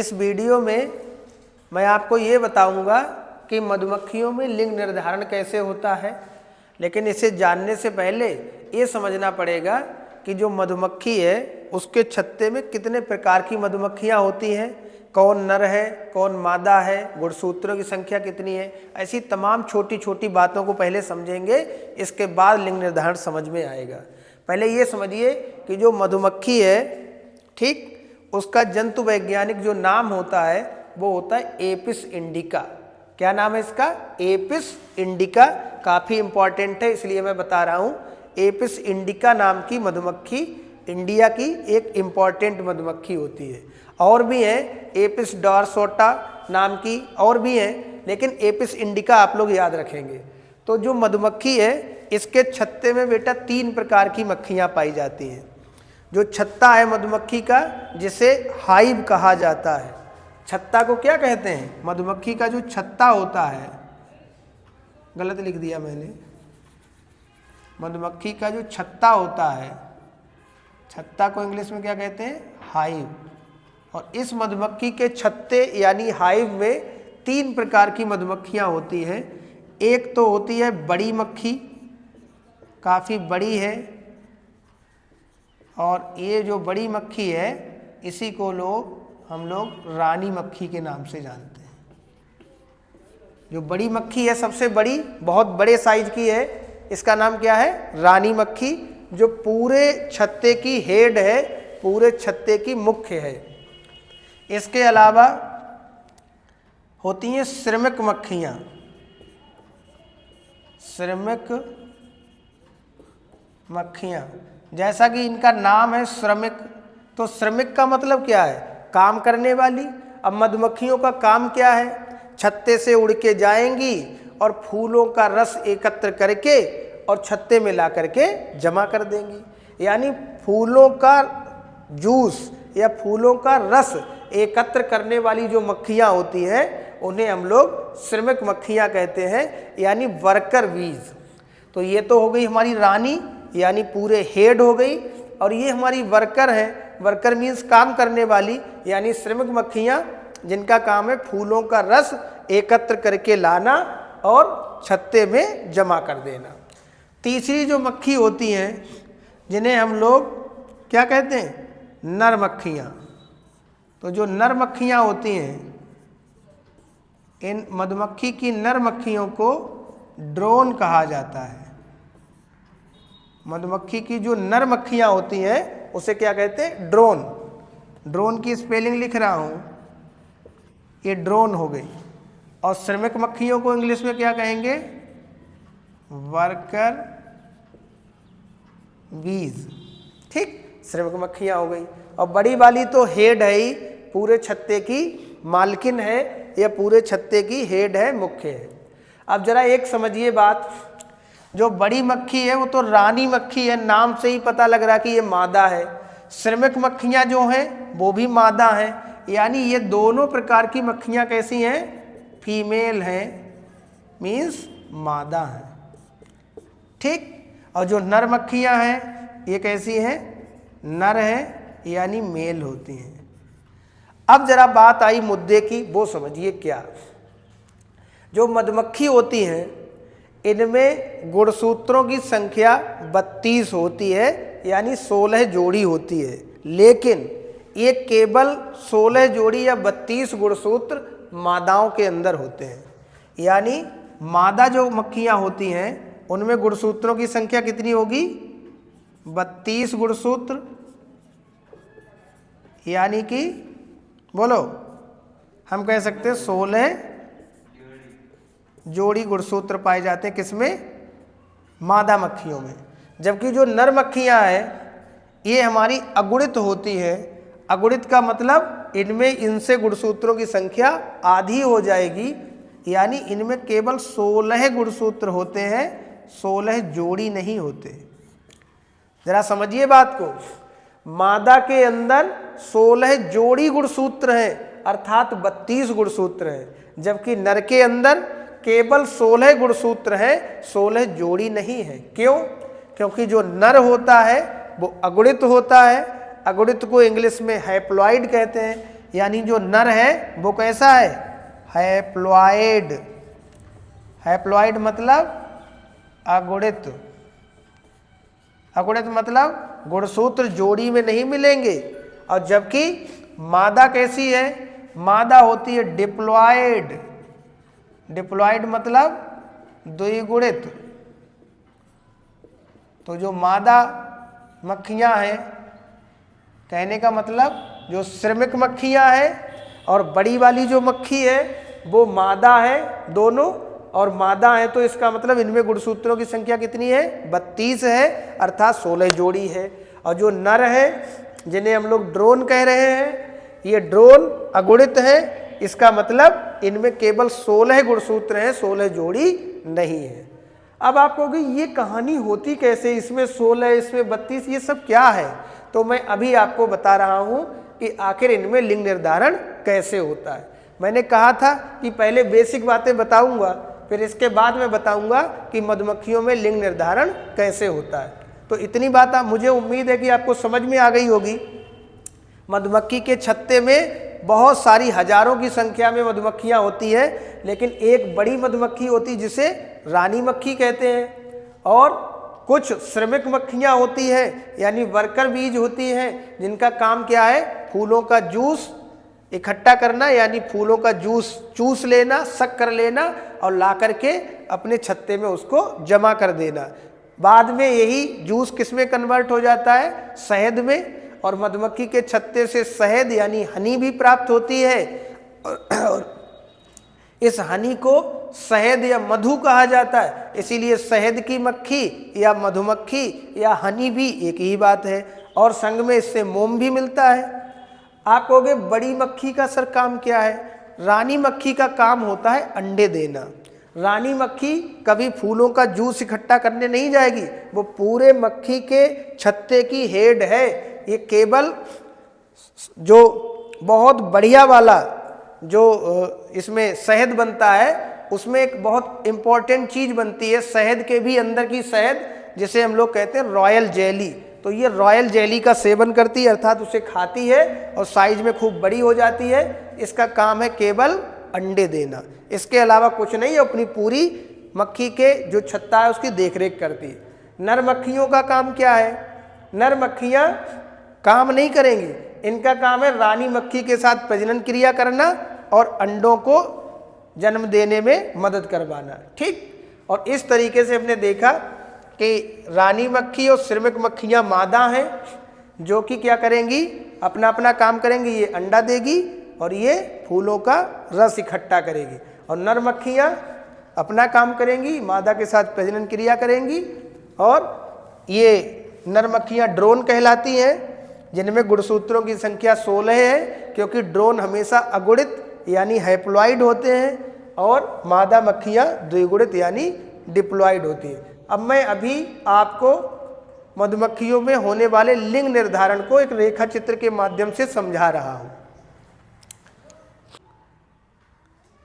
इस वीडियो में मैं आपको ये बताऊंगा कि मधुमक्खियों में लिंग निर्धारण कैसे होता है। लेकिन इसे जानने से पहले ये समझना पड़ेगा कि जो मधुमक्खी है उसके छत्ते में कितने प्रकार की मधुमक्खियाँ होती हैं, कौन नर है कौन मादा है, गुणसूत्रों की संख्या कितनी है। ऐसी तमाम छोटी छोटी बातों को पहले समझेंगे, इसके बाद लिंग निर्धारण समझ में आएगा। पहले ये समझिए कि जो मधुमक्खी है, ठीक, उसका जंतु वैज्ञानिक जो नाम होता है वो होता है एपिस इंडिका। क्या नाम है इसका? Apis indica. काफ़ी इंपॉर्टेंट है इसलिए मैं बता रहा हूँ। एपिस इंडिका नाम की मधुमक्खी इंडिया की एक इम्पॉर्टेंट मधुमक्खी होती है। और भी हैं, एपिस डॉर्सोटा नाम की और भी हैं, लेकिन एपिस इंडिका आप लोग याद रखेंगे। तो जो मधुमक्खी है इसके छत्ते में बेटा 3 प्रकार की मक्खियाँ पाई जाती हैं। जो छत्ता है मधुमक्खी का, जिसे हाइव कहा जाता है। छत्ता को क्या कहते हैं? मधुमक्खी का जो छत्ता होता है, गलत लिख दिया मैंने, मधुमक्खी का जो छत्ता होता है, छत्ता को इंग्लिश में क्या कहते हैं? हाइव। और इस मधुमक्खी के छत्ते यानी हाइव में 3 प्रकार की मधुमक्खियाँ होती हैं। एक तो होती है बड़ी मक्खी, काफ़ी बड़ी है, और ये जो बड़ी मक्खी है इसी को हम लोग रानी मक्खी के नाम से जानते हैं। जो बड़ी मक्खी है, सबसे बड़ी, बहुत बड़े साइज की है, इसका नाम क्या है? रानी मक्खी, जो पूरे छत्ते की हेड है, पूरे छत्ते की मुख्य है। इसके अलावा होती हैं श्रमिक मक्खियाँ। श्रमिक मक्खियाँ, जैसा कि इनका नाम है श्रमिक, तो श्रमिक का मतलब क्या है? काम करने वाली। अब मधुमक्खियों का काम क्या है? छत्ते से उड़ के जाएंगी और फूलों का रस एकत्र करके और छत्ते में ला करके जमा कर देंगी। यानी फूलों का जूस या फूलों का रस एकत्र करने वाली जो मक्खियाँ होती हैं उन्हें हम लोग श्रमिक मक्खियाँ कहते हैं, यानी वर्कर बीज। तो ये तो हो गई हमारी रानी, यानी पूरे हेड हो गई, और ये हमारी वर्कर है। वर्कर मीन्स काम करने वाली, यानी श्रमिक मक्खियाँ जिनका काम है फूलों का रस एकत्र करके लाना और छत्ते में जमा कर देना। तीसरी जो मक्खी होती हैं जिन्हें हम लोग क्या कहते हैं? नर मक्खियाँ। तो जो नर मक्खियाँ होती हैं, इन मधुमक्खी की नर मक्खियों को ड्रोन कहा जाता है। मधुमक्खी की जो नर मक्खियाँ होती हैं उसे क्या कहते हैं? ड्रोन। ड्रोन की स्पेलिंग लिख रहा हूँ, ये ड्रोन हो गई। और श्रमिक मक्खियों को इंग्लिश में क्या कहेंगे? वर्कर बीज। ठीक, श्रमिक मक्खियाँ हो गई। और बड़ी वाली तो हेड है ही, पूरे छत्ते की मालकिन है, या पूरे छत्ते की हेड है, मुख्य है। अब जरा एक समझिए बात, जो बड़ी मक्खी है वो तो रानी मक्खी है, नाम से ही पता लग रहा है कि ये मादा है। श्रमिक मक्खियाँ जो हैं वो भी मादा हैं, यानी ये दोनों प्रकार की मक्खियाँ कैसी हैं? फीमेल हैं, मीन्स मादा हैं। ठीक, और जो नर मक्खियाँ हैं ये कैसी हैं? नर हैं, यानी मेल होती हैं। अब जरा बात आई मुद्दे की, वो समझिए क्या। जो मधुमक्खी होती हैं इनमें गुणसूत्रों की संख्या 32 होती है, यानी 16 जोड़ी होती है। लेकिन ये केवल 16 जोड़ी या 32 गुणसूत्र मादाओं के अंदर होते हैं। यानी मादा जो मक्खियाँ होती हैं उनमें गुणसूत्रों की संख्या कितनी होगी? 32 गुणसूत्र, यानी कि बोलो, हम कह सकते हैं 16 जोड़ी गुणसूत्र पाए जाते हैं। किसमें? मादा मक्खियों में। जबकि जो नर मक्खियाँ हैं ये हमारी अगुणित होती हैं। अगुणित का मतलब इनमें इनसे गुणसूत्रों की संख्या आधी हो जाएगी, यानी इनमें केवल 16 गुणसूत्र होते हैं, 16 जोड़ी नहीं होते। जरा समझिए बात को, मादा के अंदर 16 जोड़ी गुणसूत्र हैं, अर्थात 32 गुणसूत्र हैं, जबकि नर के अंदर केवल 16 गुणसूत्र हैं, 16 जोड़ी नहीं है। क्यों? क्योंकि जो नर होता है वो अगुणित होता है। अगुणित को इंग्लिश में हैप्लॉइड कहते हैं, यानी जो नर है वो कैसा है, हैप्लॉइड। हैप्लॉइड मतलब अगुणित। अगुणित मतलब गुणसूत्र जोड़ी में नहीं मिलेंगे। और जबकि मादा कैसी है, मादा होती है डिप्लॉयड। डिप्लॉयड मतलब द्विगुणित। तो जो मादा मक्खियां हैं, कहने का मतलब जो श्रमिक मक्खियां हैं और बड़ी वाली जो मक्खी है वो मादा है दोनों, और मादा है तो इसका मतलब इनमें गुणसूत्रों की संख्या कितनी है, 32 है, अर्थात 16 जोड़ी है। और जो नर है जिन्हें हम लोग ड्रोन कह रहे हैं, ये ड्रोन अगुणित है, इसका मतलब इनमें केवल 16 गुणसूत्र हैं, 16 जोड़ी नहीं है। अब आप कहोगे ये कहानी होती कैसे, इसमें 16 इसमें 32 ये सब क्या है? तो मैं अभी आपको बता रहा हूं कि आखिर इनमें लिंग निर्धारण कैसे होता है। मैंने कहा था कि पहले बेसिक बातें बताऊंगा, फिर इसके बाद मैं बताऊंगा कि मधुमक्खियों में लिंग निर्धारण कैसे होता है। तो इतनी बात मुझे उम्मीद है कि आपको समझ में आ गई होगी। मधुमक्खी के छत्ते में बहुत सारी हजारों की संख्या में मधुमक्खियां होती है, लेकिन एक बड़ी मधुमक्खी होती जिसे रानी मक्खी कहते हैं, और कुछ श्रमिक मक्खियां होती हैं यानी वर्कर बीज होती हैं, जिनका काम क्या है, फूलों का जूस इकट्ठा करना, यानी फूलों का जूस चूस लेना, सक कर लेना और ला करके अपने छत्ते में उसको जमा कर देना। बाद में यही जूस किस में कन्वर्ट हो जाता है, शहद में, और मधुमक्खी के छत्ते से शहद यानी हनी भी प्राप्त होती है। और इस हनी को शहद या मधु कहा जाता है, इसीलिए शहद की मक्खी या मधुमक्खी या हनी भी एक ही बात है, और संग में इससे मोम भी मिलता है। आप कहोगे बड़ी मक्खी का सर काम क्या है? रानी मक्खी का काम होता है अंडे देना। रानी मक्खी कभी फूलों का जूस इकट्ठा करने नहीं जाएगी, वो पूरे मक्खी के छत्ते की हेड है। ये केवल जो बहुत बढ़िया वाला जो इसमें शहद बनता है, उसमें एक बहुत इम्पॉर्टेंट चीज़ बनती है शहद के भी अंदर की शहद, जिसे हम लोग कहते हैं रॉयल जेली। तो ये रॉयल जेली का सेवन करती है, अर्थात उसे खाती है और साइज में खूब बड़ी हो जाती है। इसका काम है केवल अंडे देना, इसके अलावा कुछ नहीं। अपनी पूरी मक्खी के जो छत्ता है उसकी देखरेख करती है। नर मक्खियों का काम क्या है? नर मक्खियाँ काम नहीं करेंगी, इनका काम है रानी मक्खी के साथ प्रजनन क्रिया करना और अंडों को जन्म देने में मदद करवाना। ठीक, और इस तरीके से हमने देखा कि रानी मक्खी और श्रमिक मक्खियाँ मादा हैं, जो कि क्या करेंगी, अपना अपना काम करेंगी। ये अंडा देगी और ये फूलों का रस इकट्ठा करेगी, और नर मक्खियाँ अपना काम करेंगी, मादा के साथ प्रजनन क्रिया करेंगी। और ये नर मक्खियाँ ड्रोन कहलाती हैं, जिनमें गुणसूत्रों की संख्या 16 है, क्योंकि ड्रोन हमेशा अगुणित यानी हैप्लॉइड होते हैं, और मादा मक्खियाँ द्विगुणित यानी डिप्लॉइड होती हैं। अब मैं अभी आपको मधुमक्खियों में होने वाले लिंग निर्धारण को एक रेखा चित्र के माध्यम से समझा रहा हूँ।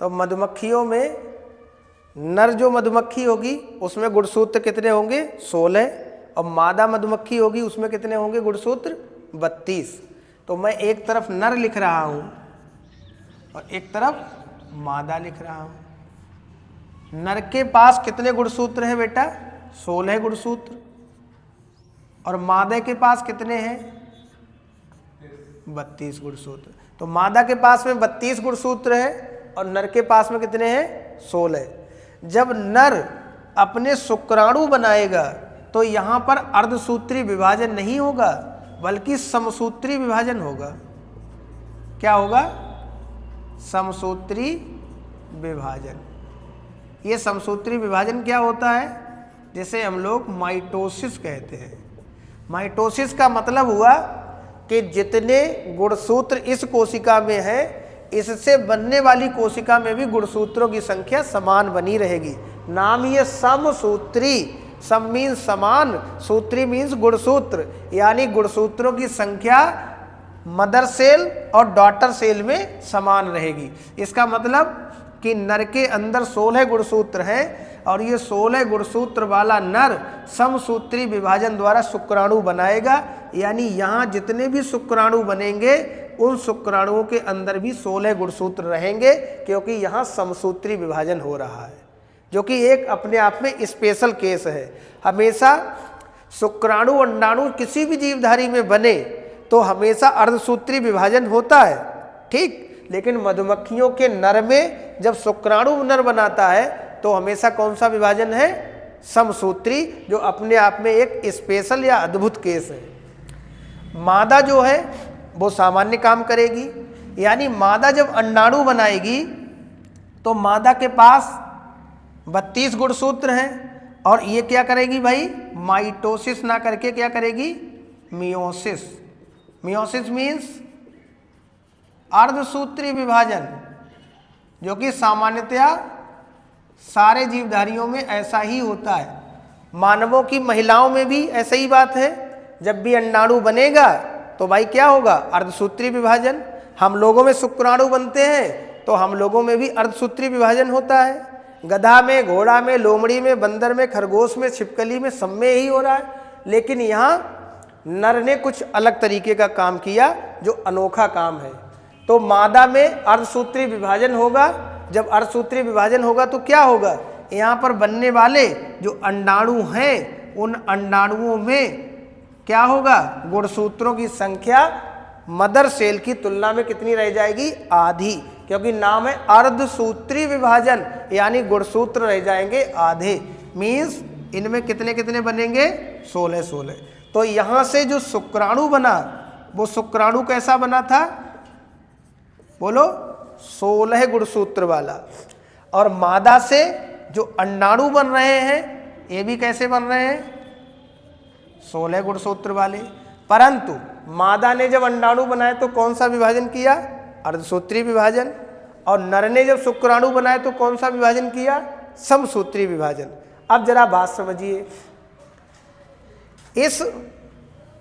तो मधुमक्खियों में नर जो मधुमक्खी होगी उसमें गुणसूत्र कितने होंगे, 16, और मादा मधुमक्खी होगी उसमें कितने होंगे गुणसूत्र, 32। तो मैं एक तरफ नर लिख रहा हूँ और एक तरफ मादा लिख रहा हूँ। नर के पास कितने गुणसूत्र हैं बेटा, 16 गुणसूत्र, और मादा के पास कितने हैं, 32 गुणसूत्र। तो मादा के पास में 32 गुणसूत्र है और नर के पास में कितने हैं, 16। जब नर अपने शुक्राणु बनाएगा तो यहाँ पर अर्धसूत्री विभाजन नहीं होगा, बल्कि समसूत्री विभाजन होगा। क्या होगा, समसूत्री विभाजन। ये समसूत्री विभाजन क्या होता है, जिसे हम लोग माइटोसिस कहते हैं। माइटोसिस का मतलब हुआ कि जितने गुणसूत्र इस कोशिका में है, इससे बनने वाली कोशिका में भी गुणसूत्रों की संख्या समान बनी रहेगी। नाम ये समसूत्री, सम मीन्स समान, सूत्री मीन्स गुणसूत्र, यानी गुणसूत्रों की संख्या मदर सेल और डॉटर सेल में समान रहेगी। इसका मतलब कि नर के अंदर 16 गुणसूत्र हैं, और ये 16 गुणसूत्र वाला नर समसूत्री विभाजन द्वारा शुक्राणु बनाएगा। यानी यहाँ जितने भी शुक्राणु बनेंगे उन शुक्राणुओं के अंदर भी 16 गुणसूत्र रहेंगे, क्योंकि यहाँ समसूत्री विभाजन हो रहा है, जो कि एक अपने आप में स्पेशल केस है। हमेशा शुक्राणु अंडाणु किसी भी जीवधारी में बने तो हमेशा अर्धसूत्री विभाजन होता है, ठीक। लेकिन मधुमक्खियों के नर में जब शुक्राणु नर बनाता है तो हमेशा कौन सा विभाजन है? समसूत्री, जो अपने आप में एक स्पेशल या अद्भुत केस है। मादा जो है वो सामान्य काम करेगी, यानी मादा जब अंडाणु बनाएगी तो मादा के पास 32 गुणसूत्र हैं, और ये क्या करेगी भाई? माइटोसिस ना करके क्या करेगी? मियोसिस। मियोसिस मीन्स अर्धसूत्री विभाजन, जो कि सामान्यतया सारे जीवधारियों में ऐसा ही होता है। मानवों की महिलाओं में भी ऐसा ही बात है, जब भी अंडाणु बनेगा तो भाई क्या होगा? अर्धसूत्री विभाजन। हम लोगों में शुक्राणु बनते हैं तो हम लोगों में भी अर्धसूत्री विभाजन होता है। गधा में, घोड़ा में, लोमड़ी में, बंदर में, खरगोश में, छिपकली में, सब में ही हो रहा है। लेकिन यहाँ नर ने कुछ अलग तरीके का काम किया, जो अनोखा काम है। तो मादा में अर्धसूत्री विभाजन होगा। जब अर्धसूत्री विभाजन होगा तो क्या होगा? यहाँ पर बनने वाले जो अंडाणु हैं उन अंडाणुओं में क्या होगा? गुणसूत्रों की संख्या मदर सेल की तुलना में कितनी रह जाएगी? आधी, क्योंकि नाम है अर्धसूत्री विभाजन, यानी गुणसूत्र रह जाएंगे आधे। मीन्स इनमें कितने कितने बनेंगे? 16। तो यहाँ से जो शुक्राणु बना वो शुक्राणु कैसा बना था? बोलो, 16 गुणसूत्र वाला। और मादा से जो अंडाणु बन रहे हैं ये भी कैसे बन रहे हैं? 16 गुणसूत्र वाले। परंतु मादा ने जब अंडाणु बनाए तो कौन सा विभाजन किया? अर्धसूत्री विभाजन। और नर ने जब शुक्राणु बनाए तो कौन सा विभाजन किया? समसूत्री विभाजन। अब जरा बात समझिए, इस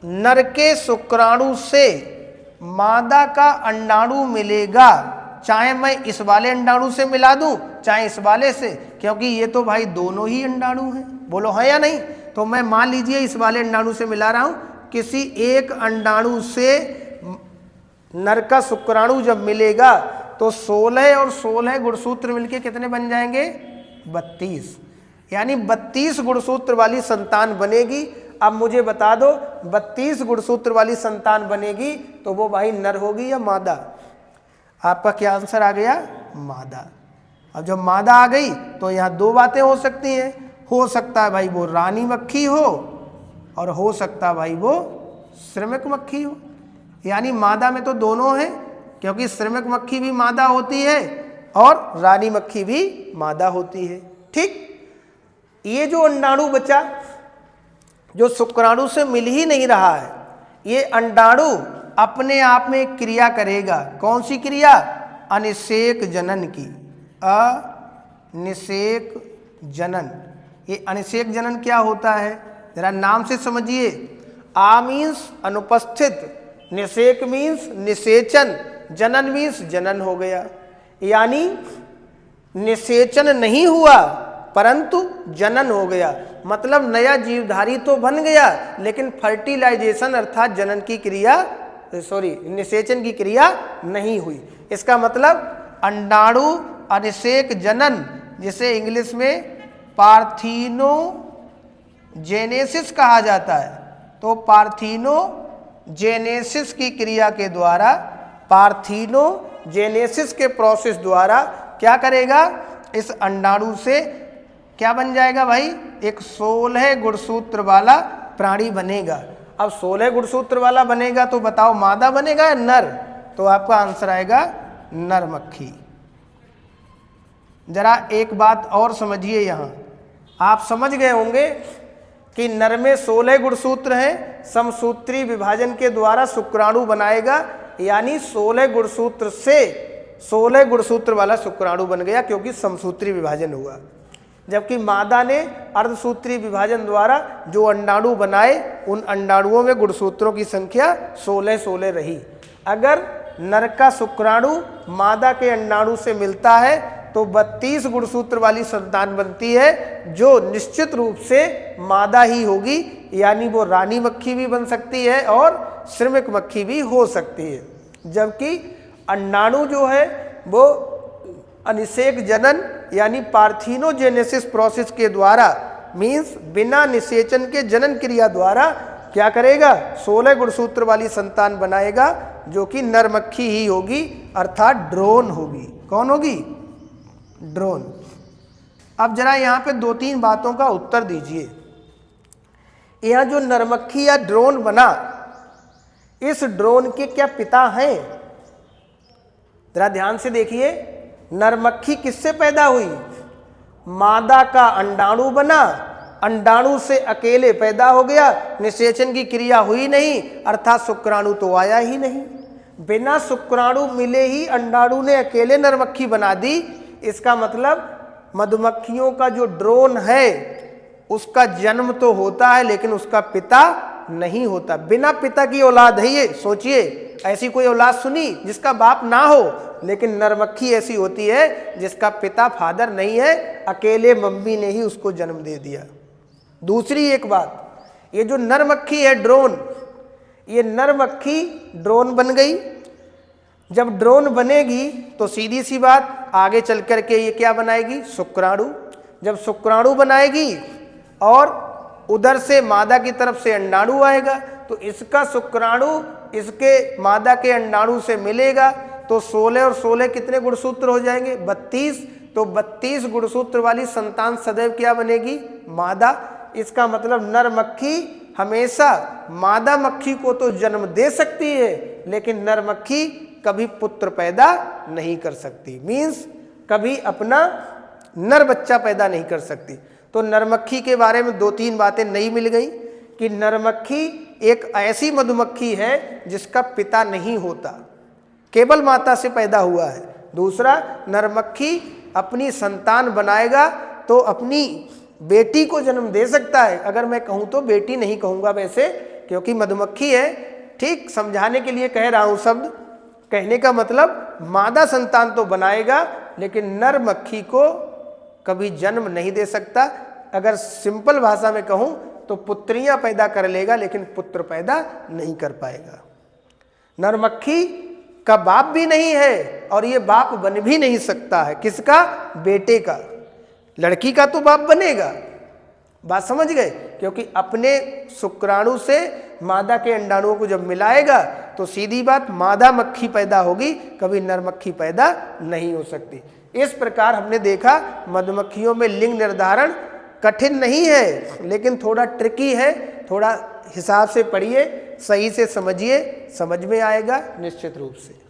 नर के शुक्राणु से मादा का अंडाणु मिलेगा, चाहे मैं इस वाले अंडाणु से मिला दूं चाहे इस वाले से, क्योंकि ये तो भाई दोनों ही अंडाणु हैं। बोलो है या नहीं? तो मैं मान लीजिए इस वाले अंडाणु से मिला रहा हूं, किसी एक अंडाणु से नर का शुक्राणु जब मिलेगा तो 16 और 16 गुणसूत्र मिलके कितने बन जाएंगे? 32। यानी 32 गुणसूत्र वाली संतान बनेगी। अब मुझे बता दो, 32 गुणसूत्र वाली संतान बनेगी तो वो भाई नर होगी या मादा? आपका क्या आंसर आ गया? मादा। अब जब मादा आ गई तो यहाँ दो बातें हो सकती हैं। हो सकता है भाई वो रानी मक्खी हो, और हो सकता है भाई वो श्रमिक मक्खी हो। यानी मादा में तो दोनों हैं, क्योंकि श्रमिक मक्खी भी मादा होती है और रानी मक्खी भी मादा होती है, ठीक। ये जो अंडाणु बचा, जो शुक्राणु से मिल ही नहीं रहा है, ये अंडाणु अपने आप में एक क्रिया करेगा। कौन सी क्रिया? अनिषेक जनन की। अनिषेक जनन। ये अनिषेक जनन क्या होता है? जरा नाम से समझिए। आ मीन्स अनुपस्थित, निषेक मीन्स निषेचन, जनन मीन्स जनन हो गया। यानी निषेचन नहीं हुआ परंतु जनन हो गया। मतलब नया जीवधारी तो बन गया, लेकिन फर्टिलाइजेशन अर्थात जनन की क्रिया, निषेचन की क्रिया नहीं हुई। इसका मतलब अंडाणु अनिषेक जनन, जिसे इंग्लिश में पार्थिनोजेनेसिस कहा जाता है, तो पार्थिनोजेनेसिस की क्रिया के द्वारा, पार्थिनोजेनेसिस के प्रोसेस द्वारा क्या करेगा? इस अंडाणु से क्या बन जाएगा भाई? एक 16 गुणसूत्र वाला प्राणी बनेगा। अब 16 गुणसूत्र वाला बनेगा तो बताओ मादा बनेगा या नर? तो आपका आंसर आएगा नर मक्खी। जरा एक बात और समझिए, यहाँ आप समझ गए होंगे कि नर में 16 गुणसूत्र हैं, समसूत्री विभाजन के द्वारा शुक्राणु बनाएगा, यानी 16 गुणसूत्र से 16 गुणसूत्र वाला शुक्राणु बन गया, क्योंकि समसूत्री विभाजन हुआ। जबकि मादा ने अर्धसूत्री विभाजन द्वारा जो अंडाणु बनाए, उन अंडाणुओं में गुणसूत्रों की संख्या 16 रही। अगर नर का शुक्राणु मादा के अंडाणु से मिलता है तो 32 गुणसूत्र वाली संतान बनती है, जो निश्चित रूप से मादा ही होगी। यानी वो रानी मक्खी भी बन सकती है और श्रमिक मक्खी भी हो सकती है। जबकि अंडाणु जो है वो अनिषेक जनन यानी पार्थिनोजेनेसिस प्रोसेस के द्वारा मीन्स बिना निषेचन के जनन क्रिया द्वारा क्या करेगा, 16 गुणसूत्र वाली संतान बनाएगा, जो कि नरमक्खी ही होगी, अर्थात ड्रोन होगी। कौन होगी? ड्रोन। अब जरा यहाँ पे 2-3 बातों का उत्तर दीजिए। यहाँ जो नरमक्खी या ड्रोन बना, इस ड्रोन के क्या पिता हैं? जरा ध्यान से देखिए, नरमक्खी किससे पैदा हुई? मादा का अंडाणु बना, अंडाणु से अकेले पैदा हो गया, निषेचन की क्रिया हुई नहीं, अर्थात शुक्राणु तो आया ही नहीं। बिना शुक्राणु मिले ही अंडाणु ने अकेले नरमक्खी बना दी। इसका मतलब मधुमक्खियों का जो ड्रोन है उसका जन्म तो होता है लेकिन उसका पिता नहीं होता। बिना पिता की औलाद है ये। सोचिए, ऐसी कोई औलाद सुनी जिसका बाप ना हो? लेकिन नरमक्खी ऐसी होती है जिसका पिता फादर नहीं है, अकेले मम्मी ने ही उसको जन्म दे दिया। दूसरी एक बात, ये जो नरमक्खी है ड्रोन, ये नरमक्खी ड्रोन बन गई। जब ड्रोन बनेगी तो सीधी सी बात आगे चल कर के ये क्या बनाएगी? शुक्राणु। जब शुक्राणु बनाएगी और उधर से मादा की तरफ से अंडाणु आएगा, तो इसका शुक्राणु इसके मादा के अंडाणु से मिलेगा, तो 16 और 16 कितने गुणसूत्र हो जाएंगे? 32। तो 32 गुणसूत्र वाली संतान सदैव क्या बनेगी? मादा। इसका मतलब नर मक्खी हमेशा मादा मक्खी को तो जन्म दे सकती है, लेकिन नर मक्खी कभी पुत्र पैदा नहीं कर सकती, मीन्स कभी अपना नर बच्चा पैदा नहीं कर सकती। तो नरमक्खी के बारे में 2-3 बातें नई मिल गई कि नरमक्खी एक ऐसी मधुमक्खी है जिसका पिता नहीं होता, केवल माता से पैदा हुआ है। दूसरा, नरमक्खी अपनी संतान बनाएगा तो अपनी बेटी को जन्म दे सकता है। अगर मैं कहूँ तो बेटी नहीं कहूँगा वैसे, क्योंकि मधुमक्खी है, ठीक समझाने के लिए कह रहा हूँ शब्द। कहने का मतलब मादा संतान तो बनाएगा लेकिन नर मक्खी को कभी जन्म नहीं दे सकता। अगर सिंपल भाषा में कहूं तो पुत्रियां पैदा कर लेगा लेकिन पुत्र पैदा नहीं कर पाएगा। नर मक्खी का बाप भी नहीं है और ये बाप बन भी नहीं सकता है। किसका? बेटे का। लड़की का तो बाप बनेगा। बात समझ गए? क्योंकि अपने शुक्राणु से मादा के अंडाणुओं को जब मिलाएगा तो सीधी बात मादा मक्खी पैदा होगी, कभी नर मक्खी पैदा नहीं हो सकती। इस प्रकार हमने देखा मधुमक्खियों में लिंग निर्धारण कठिन नहीं है लेकिन थोड़ा ट्रिकी है। थोड़ा हिसाब से पढ़िए, सही से समझिए, समझ में आएगा निश्चित रूप से।